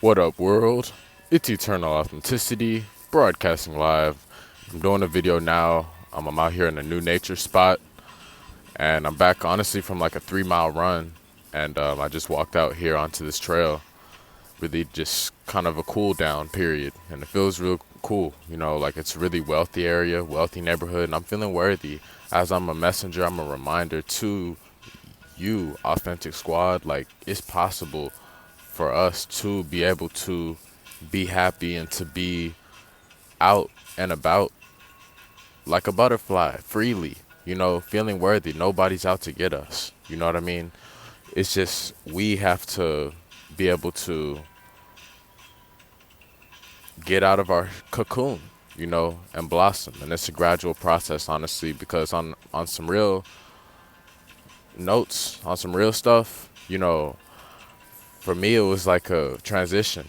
What up, world? It's Eternal Authenticity, broadcasting live. I'm doing a video now. I'm out here in a new nature spot, and I'm back honestly from like a 3 mile run. And I just walked out here onto this trail, really just kind of a cool down period. And it feels real cool, like it's a really wealthy area, wealthy neighborhood, and I'm feeling worthy. As I'm a messenger, I'm a reminder to you, Authentic Squad, like it's possible for us to be able to be happy and to be out and about like a butterfly freely, feeling worthy. Nobody's out to get us. You know what I mean? It's just we have to be able to get out of our cocoon, and blossom. And it's a gradual process, honestly, because on some real notes, on some real stuff, for me it was like a transition.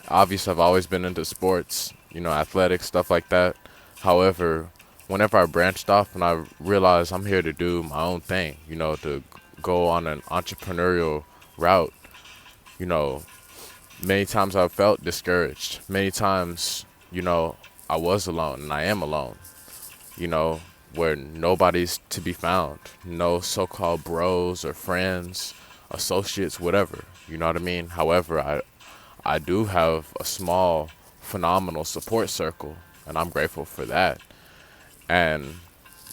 Obviously, I've always been into sports, athletics, stuff like that. However, whenever I branched off and I realized I'm here to do my own thing, to go on an entrepreneurial route, you know, many times I felt discouraged. Many times, I was alone and I am alone, you know, where nobody's to be found. No so called bros or friends, associates, whatever. You know what I mean? However, I do have a small, phenomenal support circle, and I'm grateful for that. And,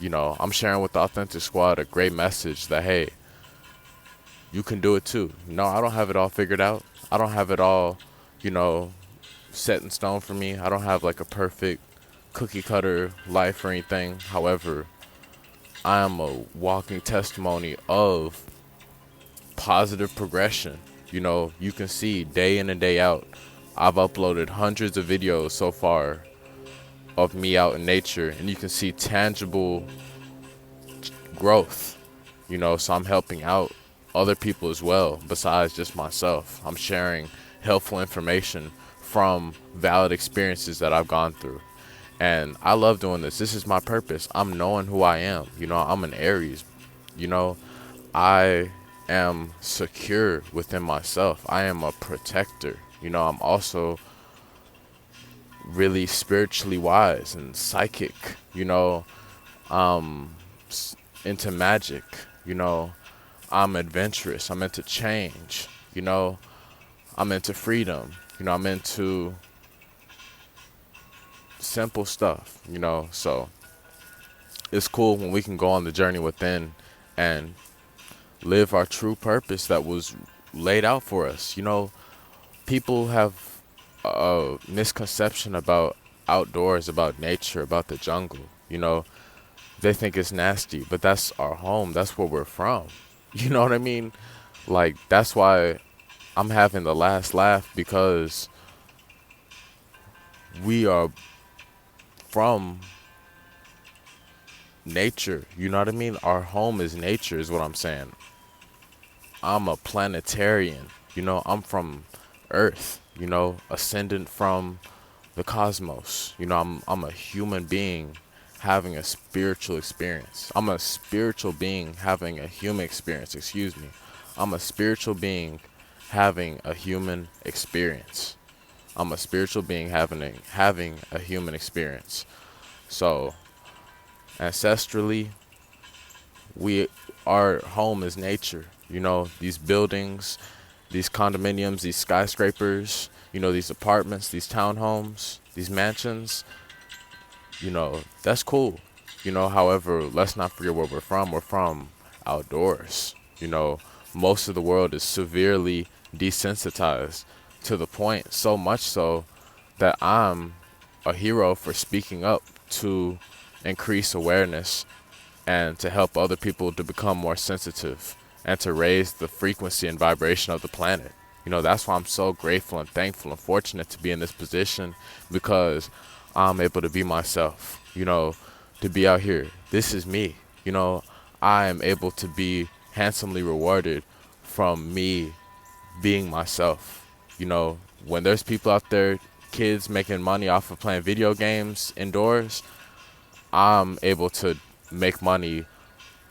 I'm sharing with the Authentic Squad a great message that, hey, you can do it too. No, I don't have it all figured out. I don't have it all, you know, set in stone for me. I don't have like a perfect cookie cutter life or anything. However, I am a walking testimony of positive progression. You can see day in and day out. I've uploaded hundreds of videos so far of me out in nature, and you can see tangible growth. So I'm helping out other people as well, besides just myself. I'm sharing helpful information from valid experiences that I've gone through. And I love doing this. This is my purpose. I'm knowing who I am. I'm an Aries. I am secure within myself. I am a protector. I'm also really spiritually wise and psychic. Um, into magic. I'm adventurous. I'm into change. I'm into freedom. I'm into simple stuff. So it's cool when we can go on the journey within and live our true purpose that was laid out for us. People have a misconception about outdoors, about nature, about the jungle. They think it's nasty, but that's our home. That's where we're from. You know what I mean? Like, that's why I'm having the last laugh, because we are from nature. You know what I mean? Our home is nature, is what I'm saying. I'm a planetarian. I'm from Earth, ascendant from the cosmos. I'm a human being having a spiritual experience. I'm a spiritual being having a human experience. Excuse me. I'm a spiritual being having a human experience. I'm a spiritual being having a human experience. So, ancestrally, our home is nature. These buildings, these condominiums, these skyscrapers, these apartments, these townhomes, these mansions, that's cool. However, let's not forget where we're from. We're from outdoors. Most of the world is severely desensitized, to the point, so much so that I'm a hero for speaking up to increase awareness and to help other people to become more sensitive and to raise the frequency and vibration of the planet. That's why I'm so grateful and thankful and fortunate to be in this position, because I'm able to be myself, to be out here. This is me. I am able to be handsomely rewarded from me being myself. When there's people out there, kids making money off of playing video games indoors, I'm able to make money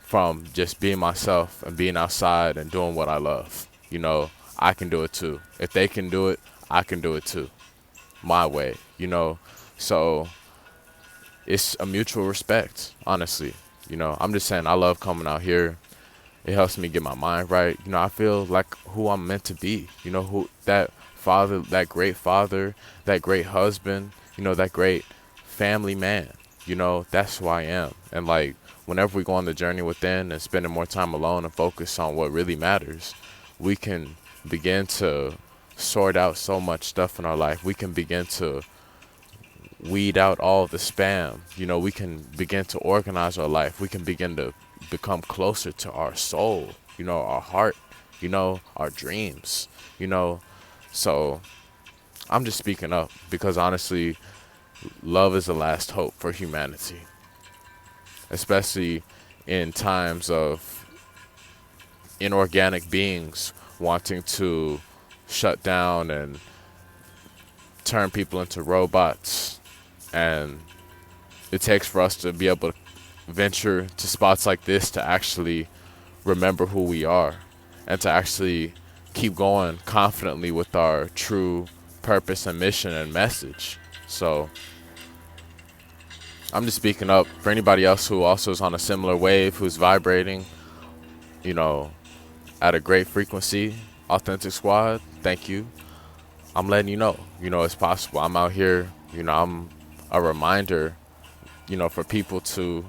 from just being myself and being outside and doing what I love. I can do it too. If they can do it, I can do it too, my way, So it's a mutual respect, honestly. I'm just saying I love coming out here. It helps me get my mind right. I feel like who I'm meant to be. Who that father, that great father, that great husband, that great family man. That's who I am. And like whenever we go on the journey within and spending more time alone and focus on what really matters, we can begin to sort out so much stuff in our life. We can begin to weed out all the spam. We can begin to organize our life. We can begin to become closer to our soul, our heart, our dreams, you know. So I'm just speaking up because honestly, love is the last hope for humanity, especially in times of inorganic beings wanting to shut down and turn people into robots. And it takes for us to be able to venture to spots like this to actually remember who we are and to actually keep going confidently with our true purpose and mission and message. So I'm just speaking up for anybody else who also is on a similar wave, who's vibrating, you know, at a great frequency. Authentic Squad, thank you. I'm letting it's possible. I'm out here, I'm a reminder, for people to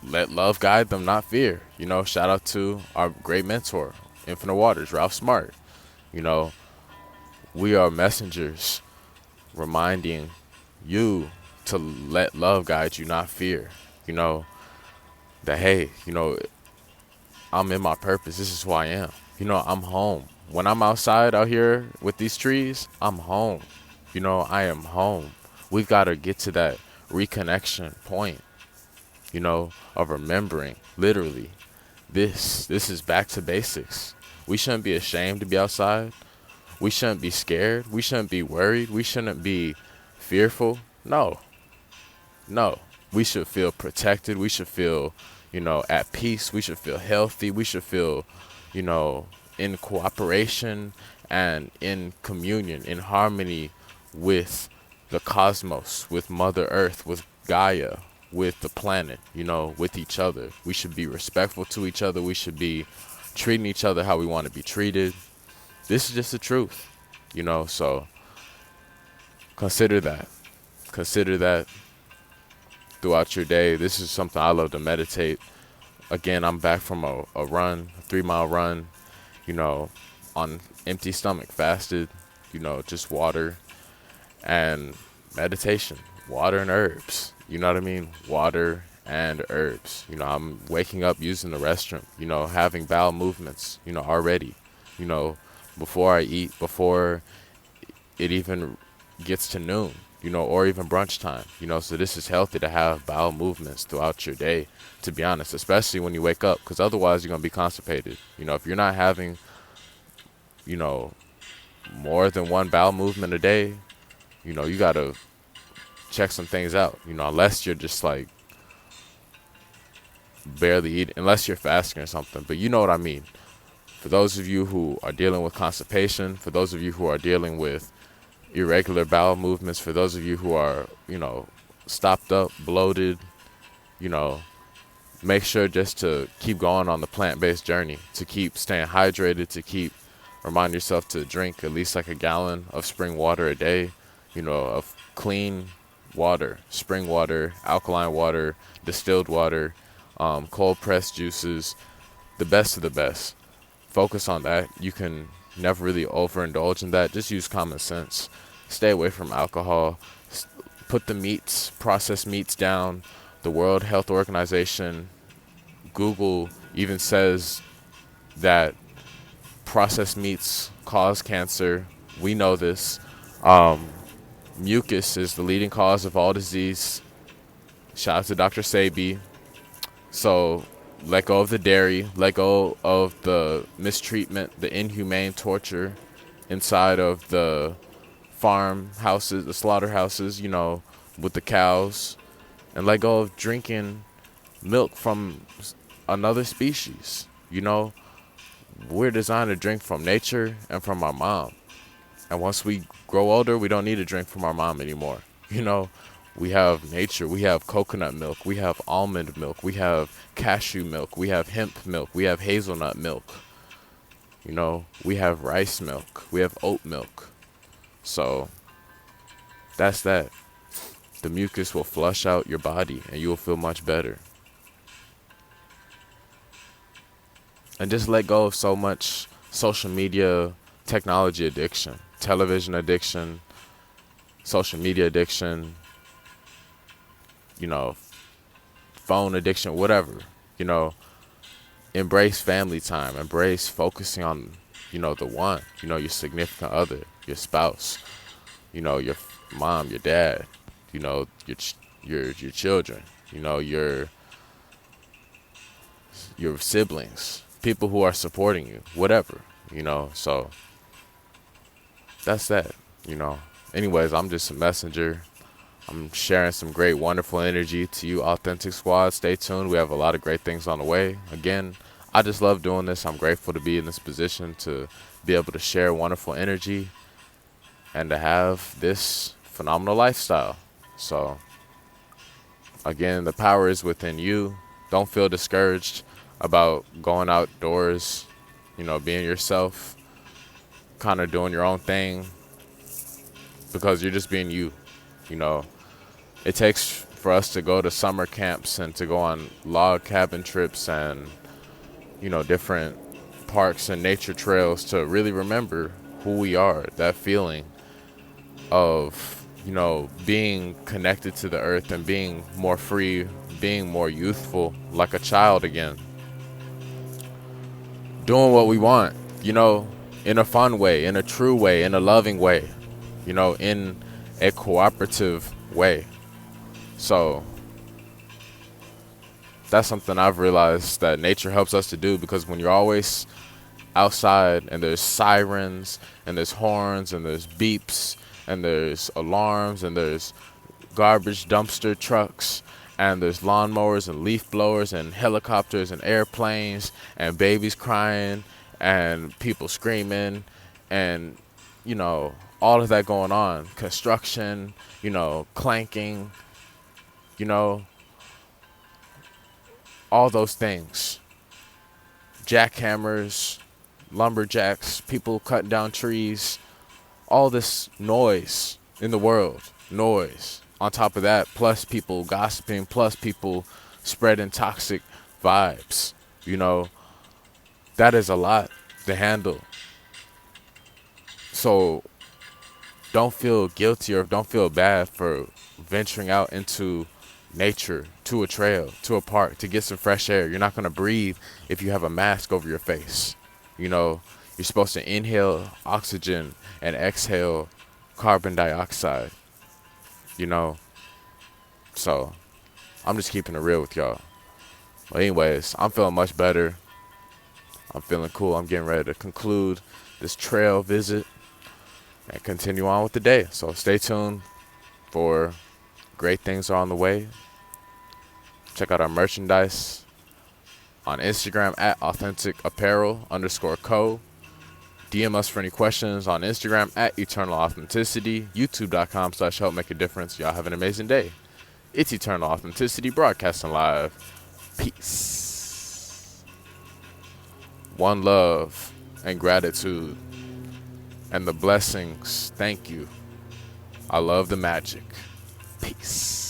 let love guide them, not fear. Shout out to our great mentor, Infinite Waters, Ralph Smart. You know, we are messengers reminding you to let love guide you, not fear. That, hey, I'm in my purpose. This is who I am. I'm home. When I'm outside out here with these trees, I'm home. I am home. We've got to get to that reconnection point, of remembering, literally, this is back to basics. We shouldn't be ashamed to be outside. We shouldn't be scared. We shouldn't be worried. We shouldn't be fearful. No. We should feel protected. We should feel, at peace. We should feel healthy. We should feel, in cooperation and in communion, in harmony with the cosmos, with Mother Earth, with Gaia, with the planet, with each other. We should be respectful to each other. We should be treating each other how we want to be treated. This is just the truth, so consider that. Consider that throughout your day. This is something I love to meditate. Again, I'm back from a run, a 3-mile run, on empty stomach, fasted, just water and meditation, water and herbs. You know what I mean? Water and herbs. I'm waking up using the restroom, having bowel movements, already, before I eat, before it even gets to noon, or even brunch time, so this is healthy to have bowel movements throughout your day, to be honest, especially when you wake up, because otherwise you're going to be constipated. If you're not having, more than one bowel movement a day, you got to check some things out, unless you're just like barely eating, unless you're fasting or something, but you know what I mean. For those of you who are dealing with constipation, for those of you who are dealing with irregular bowel movements, for those of you who are, stopped up, bloated, make sure just to keep going on the plant-based journey, to keep staying hydrated, to keep remind yourself to drink at least like a gallon of spring water a day, of clean water, spring water, alkaline water, distilled water, cold pressed juices, the best of the best. Focus on that. You can never really overindulge in that. Just use common sense. Stay away from alcohol. Put the meats, processed meats down. The World Health Organization, Google even says that processed meats cause cancer. We know this. Mucus is the leading cause of all disease. Shout out to Dr. Sabi. So let go of the dairy, let go of the mistreatment, the inhumane torture inside of the farm houses, the slaughterhouses, with the cows, and let go of drinking milk from another species. We're designed to drink from nature and from our mom. And once we grow older, we don't need to drink from our mom anymore. You know, we have nature, we have coconut milk, we have almond milk, we have cashew milk, we have hemp milk, we have hazelnut milk. You know, we have rice milk, we have oat milk. So that's that. The mucus will flush out your body and you will feel much better. And just let go of so much social media, technology addiction, television addiction, social media addiction, you know, phone addiction, whatever. You know, embrace family time, embrace focusing on, you know, the one, you know, your significant other, your spouse, you know, your mom, your dad, you know, your children, you know, your siblings, people who are supporting you, whatever, you know. So that's that, you know. Anyways, I'm just a messenger. I'm sharing some great, wonderful energy to you, Authentic Squad. Stay tuned. We have a lot of great things on the way. Again, I just love doing this. I'm grateful to be in this position to be able to share wonderful energy and to have this phenomenal lifestyle. So, again, the power is within you. Don't feel discouraged about going outdoors, you know, being yourself, kind of doing your own thing, because you're just being you, you know. It takes for us to go to summer camps and to go on log cabin trips and, you know, different parks and nature trails to really remember who we are. That feeling of, you know, being connected to the earth and being more free, being more youthful, like a child again. Doing what we want, you know, in a fun way, in a true way, in a loving way, you know, in a cooperative way. So that's something I've realized that nature helps us to do, because when you're always outside and there's sirens and there's horns and there's beeps and there's alarms and there's garbage dumpster trucks and there's lawnmowers and leaf blowers and helicopters and airplanes and babies crying and people screaming and, you know, all of that going on, construction, you know, clanking, you know, all those things, jackhammers, lumberjacks, people cutting down trees, all this noise in the world, noise. On top of that, plus people gossiping, plus people spreading toxic vibes, you know, that is a lot to handle. So don't feel guilty or don't feel bad for venturing out into nature, to a trail, to a park, to get some fresh air. You're not going to breathe if you have a mask over your face. You know, you're supposed to inhale oxygen and exhale carbon dioxide, you know. So I'm just keeping it real with y'all. But anyways, I'm feeling much better. I'm feeling cool. I'm getting ready to conclude this trail visit and continue on with the day. So stay tuned for great things are on the way. Check out our merchandise on Instagram at authenticapparel_co. DM us for any questions on Instagram at Eternal Authenticity. YouTube.com/help make a difference. Y'all have an amazing day. It's Eternal Authenticity broadcasting live. Peace. One love and gratitude and the blessings. Thank you. I love the magic. Peace.